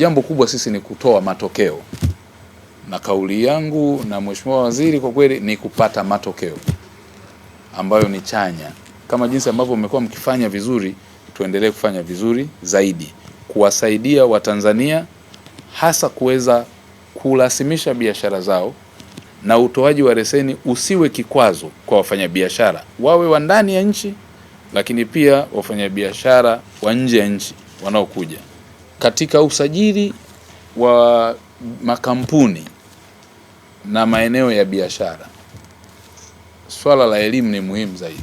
Jambo kubwa sisi ni kutoa matokeo, na kauli yangu na Mheshimiwa Waziri kwa kweli ni kupata matokeo ambayo ni chanya. Kama jinsi ambavyo mmekuwa mkifanya vizuri, tuendelee kufanya vizuri zaidi, kuwasaidia Watanzania hasa kuweza kurasimisha biashara zao, na utoaji wa leseni usiwe kikwazo kwa wafanyabiashara, wawe wa ndani ya nchi, lakini pia wafanyabiashara wa nje ya nchi wanaokuja. Katika usajili wa makampuni na maeneo ya biashara, swala la elimu ni muhimu zaidi.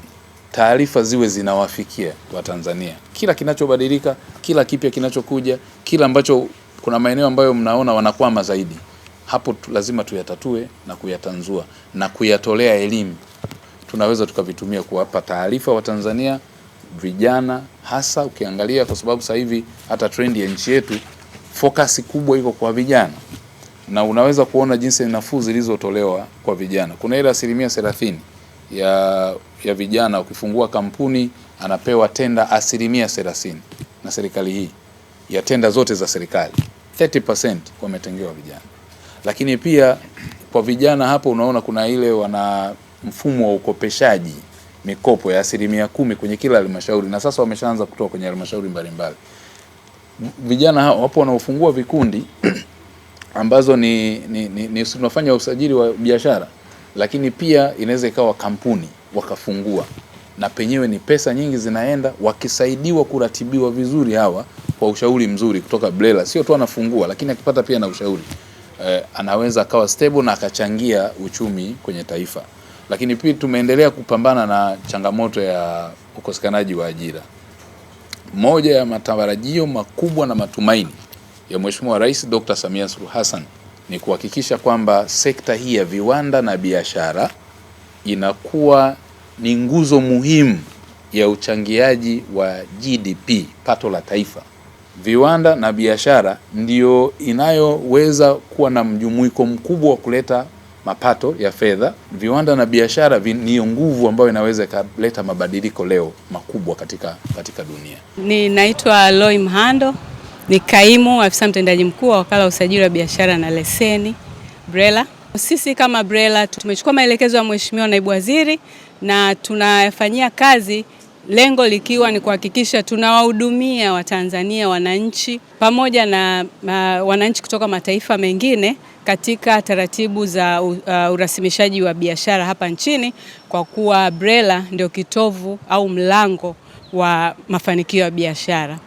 Taarifa ziwe zinawafikia Watanzania, kila kinachobadilika, kila kipya kinachokuja, kila ambacho kuna maeneo ambayo mnaona wanakwama zaidi, hapo lazima tuyatatue na kuyatanzua na kuyatolea elimu. Tunaweza tukavitumia kuwapa taarifa Watanzania vijana, hasa ukiangalia kwa sababu sasa hivi hata trend ya nchi yetu focus kubwa iko kwa vijana, na unaweza kuona jinsi nafuu zilizotolewa kwa vijana. Kuna ile 30% ya vijana, ukifungua kampuni anapewa tenda 30% na serikali hii, ya tenda zote za serikali 30% wametengewa vijana. Lakini pia kwa vijana hapo unaona kuna ile wana mfumo wa ukopeshaji mikopo ya 10% kwenye kila halmashauri, na sasa wameshaanza kutoa kwenye halmashauri mbalimbali. Vijana wapo wanaofungua vikundi ambazo ni tunafanya usajili wa biashara, lakini pia inaweza ikawa kampuni wakafungua, na penyewe ni pesa nyingi zinaenda, wakisaidiwa kuratibiwa vizuri hawa kwa ushauri mzuri kutoka BRELA. Sio tu anafungua, lakini akipata pia na ushauri anaweza akawa stable na akachangia uchumi kwenye taifa. Lakini pia tumeendelea kupambana na changamoto ya ukosekanaji wa ajira. Moja ya matarajio makubwa na matumaini ya Mheshimiwa Rais Dr. Samia Suluhu Hassan ni kuhakikisha kwamba sekta hii ya viwanda na biashara inakuwa ni nguzo muhimu ya uchangiaji wa GDP, pato la taifa. Viwanda na biashara ndio inayoweza kuwa na mjumuiko mkubwa wa kuleta mapato ya fedha. Viwanda na biashara ni nguvu ambayo inaweza kuleta mabadiliko leo makubwa katika dunia. Ninaitwa Loi Mhando, ni kaimu afisa mtendaji mkuu wa wakala wa usajili wa biashara na leseni BRELA. Sisi kama BRELA tumechukua maelekezo ya Mheshimiwa Naibu Waziri na tunayafanyia kazi, lengo likiwa ni kuhakikisha tunawahudumia Watanzania wananchi pamoja na wananchi kutoka mataifa mengine katika taratibu za urasimishaji wa biashara hapa nchini, kwa kuwa BRELA ndio kitovu au mlango wa mafanikio ya biashara.